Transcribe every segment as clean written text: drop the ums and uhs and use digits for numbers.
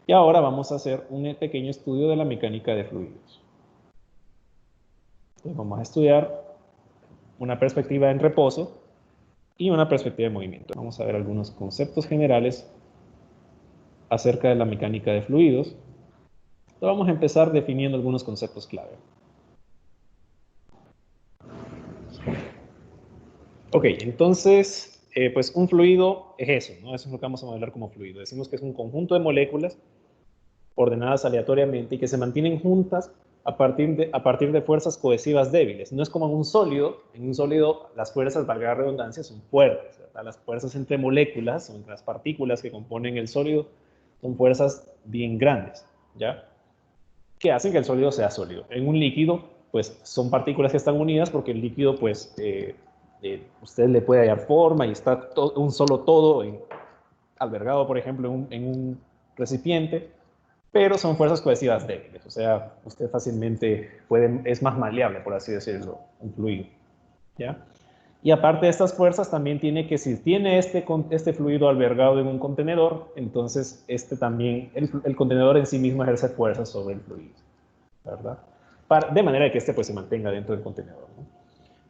Y ahora vamos a hacer un pequeño estudio de la mecánica de fluidos. Entonces vamos a estudiar una perspectiva en reposo y una perspectiva de movimiento. Vamos a ver algunos conceptos generales acerca de la mecánica de fluidos. Entonces vamos a empezar definiendo algunos conceptos clave. Ok, entonces, pues un fluido es eso, ¿no? Eso es lo que vamos a modelar como fluido. Decimos que es un conjunto de moléculas ordenadas aleatoriamente y que se mantienen juntas a partir de fuerzas cohesivas débiles. No es como en un sólido las fuerzas, valga la redundancia, son fuertes, ¿verdad? Las fuerzas entre moléculas o entre las partículas que componen el sólido son fuerzas bien grandes, ¿ya? Que hacen que el sólido sea sólido. En un líquido, pues son partículas que están unidas porque el líquido, pues, usted le puede hallar forma y está un solo todo albergado, por ejemplo, en un recipiente, pero son fuerzas cohesivas débiles, o sea, usted fácilmente es más maleable, por así decirlo, un fluido, ¿ya? Y aparte de estas fuerzas, también tiene que, si tiene este fluido albergado en un contenedor, entonces también, el contenedor en sí mismo ejerce fuerza sobre el fluido, ¿verdad? De manera que pues se mantenga dentro del contenedor, ¿no?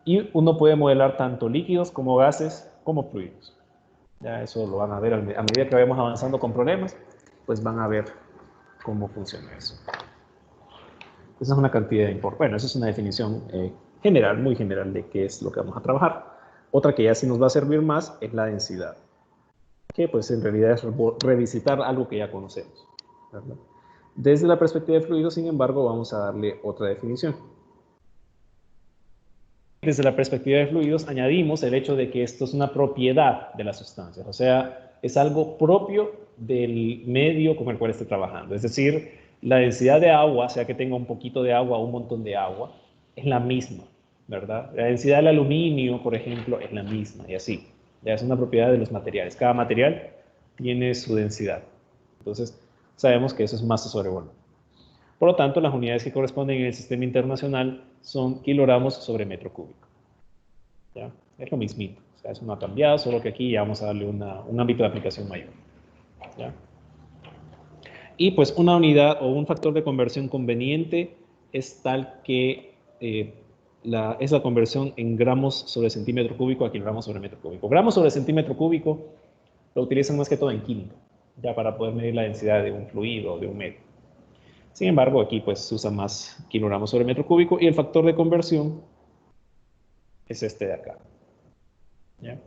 Y uno puede modelar tanto líquidos como gases como fluidos. Ya eso lo van a ver a medida que vayamos avanzando con problemas, pues van a ver cómo funciona eso. Esa es una cantidad importante. Bueno, esa es una definición general, muy general de qué es lo que vamos a trabajar. Otra que ya sí nos va a servir más es la densidad, que pues en realidad es revisitar algo que ya conocemos, ¿verdad? Desde la perspectiva de fluidos, sin embargo, vamos a darle otra definición. Desde la perspectiva de fluidos, añadimos el hecho de que esto es una propiedad de las sustancias, o sea, es algo propio del medio con el cual esté trabajando. Es decir, la densidad de agua, sea que tenga un poquito de agua o un montón de agua, es la misma, ¿verdad? La densidad del aluminio, por ejemplo, es la misma, y así. Ya es una propiedad de los materiales. Cada material tiene su densidad. Entonces, sabemos que eso es masa sobre volumen. Por lo tanto, las unidades que corresponden en el sistema internacional son kilogramos sobre metro cúbico. ¿Ya? Es lo mismito, o sea, eso no ha cambiado, solo que aquí ya vamos a darle un ámbito de aplicación mayor. ¿Ya? Y pues una unidad o un factor de conversión conveniente es tal que es la conversión en gramos sobre centímetro cúbico a kilogramos sobre metro cúbico. Gramos sobre centímetro cúbico lo utilizan más que todo en química, ya para poder medir la densidad de un fluido o de un medio. Sin embargo, aquí pues se usa más kilogramos sobre metro cúbico y el factor de conversión es este de acá. ¿Ya?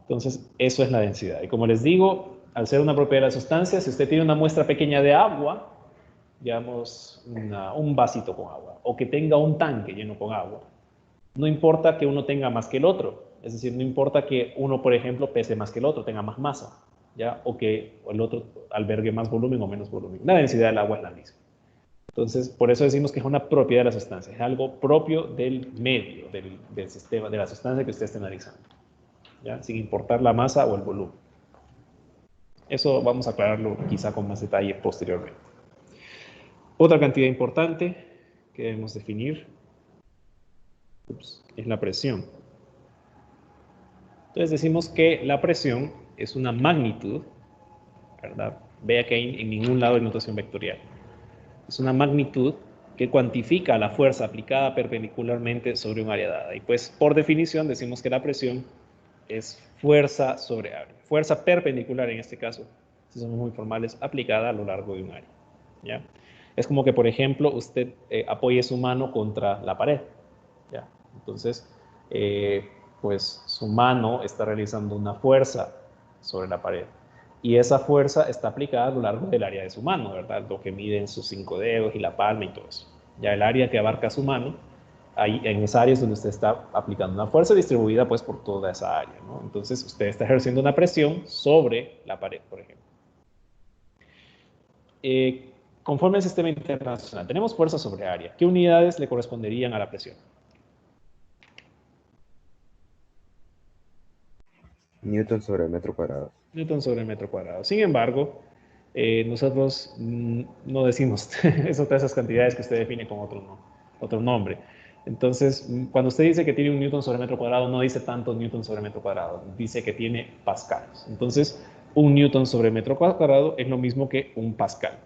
Entonces, eso es la densidad. Y como les digo, al ser una propiedad de la sustancia, si usted tiene una muestra pequeña de agua, digamos un vasito con agua, o que tenga un tanque lleno con agua, no importa que uno tenga más que el otro. Es decir, no importa que uno, por ejemplo, pese más que el otro, tenga más masa, ¿ya? O que el otro albergue más volumen o menos volumen. La densidad del agua es la misma. Entonces, por eso decimos que es una propiedad de la sustancia, es algo propio del medio, del sistema, de la sustancia que usted esté analizando, ¿ya? Sin importar la masa o el volumen. Eso vamos a aclararlo quizá con más detalle posteriormente. Otra cantidad importante que debemos definir es la presión. Entonces decimos que la presión es una magnitud, ¿verdad? Vea que en ningún lado hay notación vectorial. Es una magnitud que cuantifica la fuerza aplicada perpendicularmente sobre un área dada. Y pues por definición decimos que la presión es fuerza sobre área. Fuerza perpendicular en este caso, si somos muy formales, aplicada a lo largo de un área. ¿Ya? Es como que, por ejemplo, usted apoye su mano contra la pared. ¿Ya? Entonces, pues su mano está realizando una fuerza sobre la pared. Y esa fuerza está aplicada a lo largo del área de su mano, ¿verdad? Lo que miden sus 5 dedos y la palma y todo eso. Ya el área que abarca su mano, ahí, en esa área es donde usted está aplicando una fuerza distribuida pues por toda esa área, ¿no? Entonces usted está ejerciendo una presión sobre la pared, por ejemplo. Conforme al sistema internacional, tenemos fuerza sobre área. ¿Qué unidades le corresponderían a la presión? Newton sobre metro cuadrado. Newton sobre metro cuadrado. Sin embargo, nosotros no decimos esas cantidades que usted define con otro nombre. Entonces, cuando usted dice que tiene un Newton sobre metro cuadrado, no dice tanto Newton sobre metro cuadrado, dice que tiene pascales. Entonces, Un newton sobre metro cuadrado es lo mismo que un pascal.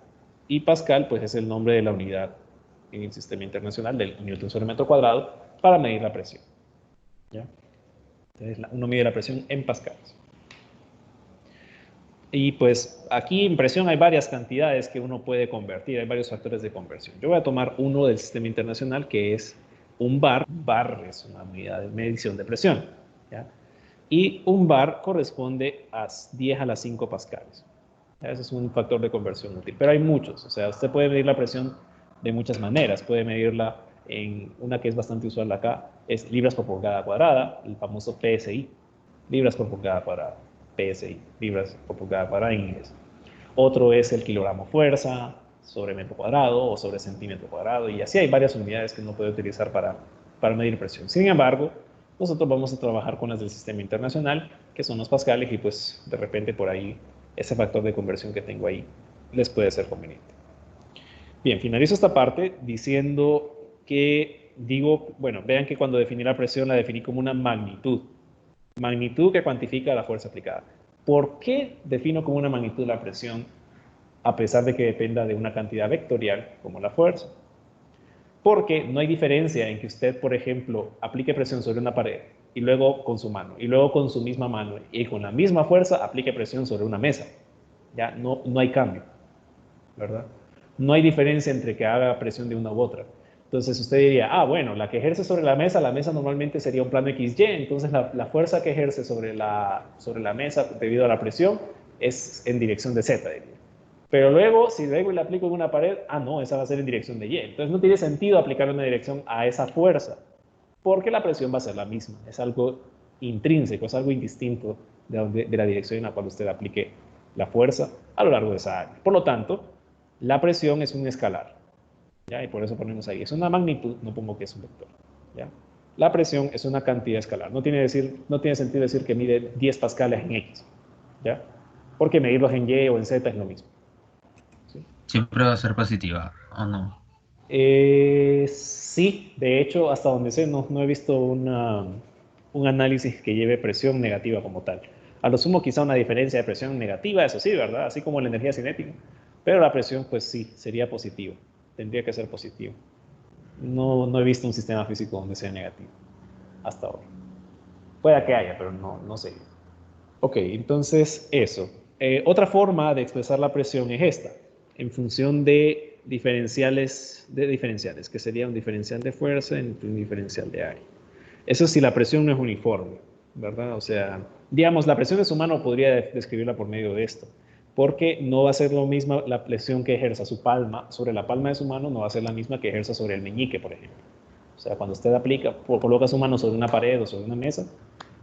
Y pascal, pues, es el nombre de la unidad en el sistema internacional del newton sobre metro cuadrado para medir la presión. ¿Ya? Entonces, uno mide la presión en pascales. Y pues aquí en presión hay varias cantidades que uno puede convertir, hay varios factores de conversión. Yo voy a tomar uno del sistema internacional que es un bar. Un bar es una unidad de medición de presión. ¿Ya? Y un bar corresponde a 10 a la 5 pascales. Ese es un factor de conversión útil, pero hay muchos. O sea, usted puede medir la presión de muchas maneras. Puede medirla en una que es bastante usual acá, es libras por pulgada cuadrada, el famoso PSI, libras por pulgada cuadrada, PSI, libras por pulgada cuadrada en inglés. Otro es el kilogramo fuerza sobre metro cuadrado o sobre centímetro cuadrado, y así hay varias unidades que uno puede utilizar para medir presión. Sin embargo, nosotros vamos a trabajar con las del sistema internacional, que son los pascales, y pues de repente por ahí ese factor de conversión que tengo ahí les puede ser conveniente. Bien, finalizo esta parte diciendo que bueno, vean que cuando definí la presión la definí como una magnitud. Magnitud que cuantifica la fuerza aplicada. ¿Por qué defino como una magnitud la presión a pesar de que dependa de una cantidad vectorial como la fuerza? Porque no hay diferencia en que usted, por ejemplo, aplique presión sobre una pared y luego con su mano, y luego con su misma mano y con la misma fuerza aplique presión sobre una mesa. Ya no hay cambio, ¿verdad? No hay diferencia entre que haga presión de una u otra. Entonces usted diría, bueno, la que ejerce sobre la mesa normalmente sería un plano XY, entonces la fuerza que ejerce sobre la mesa debido a la presión es en dirección de Z, diría. Pero luego, si luego le aplico en una pared, no, esa va a ser en dirección de Y. Entonces no tiene sentido aplicar una dirección a esa fuerza, porque la presión va a ser la misma. Es algo intrínseco, es algo indistinto de la dirección en la cual usted aplique la fuerza a lo largo de esa área. Por lo tanto, la presión es un escalar, ¿ya? Y por eso ponemos ahí. Es una magnitud, no pongo que es un vector, ¿ya? La presión es una cantidad escalar. No tiene sentido decir que mide 10 pascales en X, ¿ya? Porque medirlos en Y o en Z es lo mismo. ¿Sí? Siempre va a ser positiva, ¿o no? Sí, de hecho, hasta donde sé, no he visto un análisis que lleve presión negativa como tal. A lo sumo, quizá una diferencia de presión negativa, eso sí, ¿verdad? Así como la energía cinética. Pero la presión, pues sí, sería positiva. Tendría que ser positivo. No he visto un sistema físico donde sea negativo hasta ahora. Pueda que haya, pero no sé. Ok, entonces eso. Otra forma de expresar la presión es esta, en función de diferenciales, que sería un diferencial de fuerza entre un diferencial de área. Eso si la presión no es uniforme, ¿verdad? O sea, digamos, la presión de su mano podría describirla por medio de esto, porque no va a ser lo mismo la presión que ejerza su palma sobre la palma de su mano, no va a ser la misma que ejerza sobre el meñique, por ejemplo. O sea, cuando usted coloca su mano sobre una pared o sobre una mesa,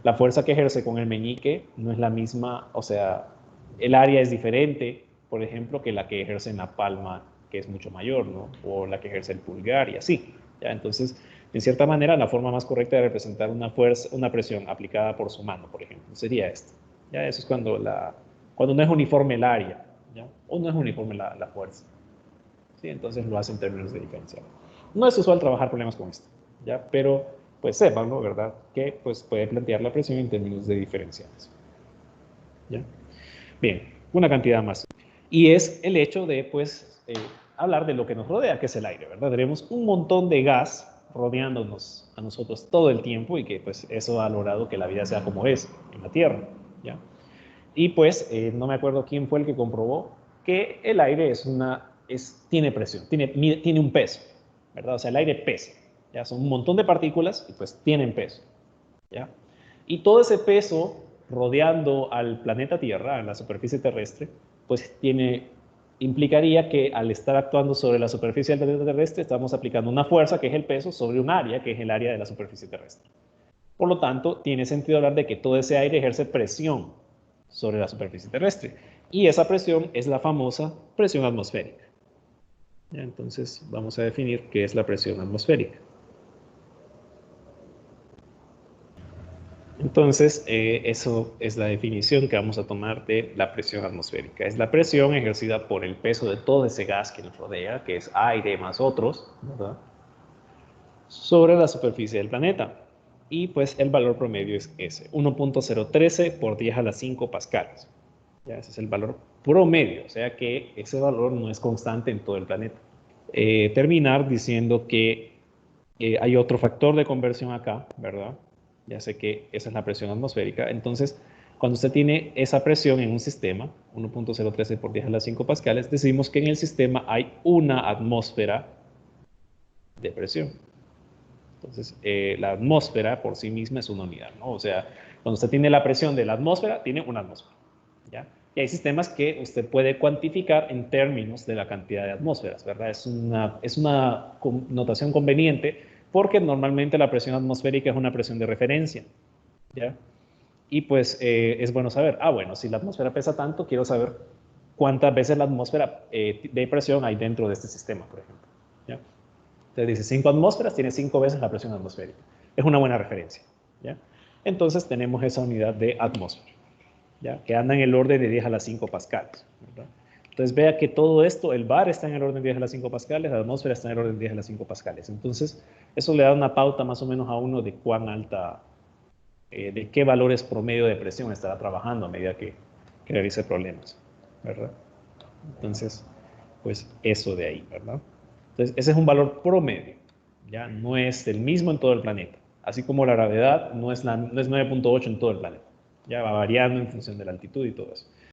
la fuerza que ejerce con el meñique no es la misma, o sea, el área es diferente, por ejemplo, que la que ejerce en la palma, que es mucho mayor, ¿no? O la que ejerce el pulgar y así, ¿ya? Entonces, en cierta manera, la forma más correcta de representar una presión aplicada por su mano, por ejemplo, sería esta. ¿Ya? Eso es cuando no es uniforme el área, ¿ya? O no es uniforme la fuerza. ¿Sí? Entonces lo hace en términos de diferencial. No es usual trabajar problemas con esto, ¿ya? Pero pues sépanlo, ¿verdad? Que pues puede plantear la presión en términos de diferenciales. ¿Ya? Bien, una cantidad más. Y es el hecho de pues hablar de lo que nos rodea, que es el aire, ¿verdad? Tenemos un montón de gas rodeándonos a nosotros todo el tiempo y que pues eso ha logrado que la vida sea como es en la Tierra, ¿ya? Y pues no me acuerdo quién fue el que comprobó que el aire tiene presión, tiene un peso, ¿verdad? O sea, el aire pesa, ¿ya? Son un montón de partículas y pues tienen peso, ¿ya? Y todo ese peso rodeando al planeta Tierra, en la superficie terrestre, pues implicaría que al estar actuando sobre la superficie del planeta terrestre, estamos aplicando una fuerza, que es el peso, sobre un área, que es el área de la superficie terrestre. Por lo tanto, tiene sentido hablar de que todo ese aire ejerce presión sobre la superficie terrestre. Y esa presión es la famosa presión atmosférica. ¿Ya? Entonces, vamos a definir qué es la presión atmosférica. Entonces, eso es la definición que vamos a tomar de la presión atmosférica. Es la presión ejercida por el peso de todo ese gas que nos rodea, que es aire más otros, ¿verdad?, sobre la superficie del planeta. Y pues el valor promedio es ese, 1.013 por 10 a la 5 pascales. Ya, ese es el valor promedio, o sea que ese valor no es constante en todo el planeta. Terminar diciendo que hay otro factor de conversión acá, ¿verdad? Ya sé que esa es la presión atmosférica. Entonces, cuando usted tiene esa presión en un sistema, 1.013 por 10 a la 5 pascales, decimos que en el sistema hay una atmósfera de presión. Entonces, la atmósfera por sí misma es una unidad, ¿no? O sea, cuando usted tiene la presión de la atmósfera, tiene una atmósfera, ¿ya? Y hay sistemas que usted puede cuantificar en términos de la cantidad de atmósferas, ¿verdad? Es una notación conveniente porque normalmente la presión atmosférica es una presión de referencia, ¿ya? Y pues es bueno saber, bueno, si la atmósfera pesa tanto, quiero saber cuántas veces la atmósfera de presión hay dentro de este sistema, por ejemplo, ¿ya? Entonces dice 5 atmósferas, tiene 5 veces la presión atmosférica. Es una buena referencia, ¿ya? Entonces tenemos esa unidad de atmósfera, ¿ya? Que anda en el orden de 10 a la 5 pascales, ¿verdad? Entonces vea que todo esto, el bar está en el orden de 10 a la 5 pascales, la atmósfera está en el orden de 10 a la 5 pascales. Entonces eso le da una pauta más o menos a uno de cuán alta, de qué valores promedio de presión estará trabajando a medida que realice problemas, ¿verdad? Entonces, pues eso de ahí, ¿verdad? Entonces, ese es un valor promedio, ¿ya? No es el mismo en todo el planeta. Así como la gravedad no es 9.8 en todo el planeta. Ya va variando en función de la altitud y todo eso.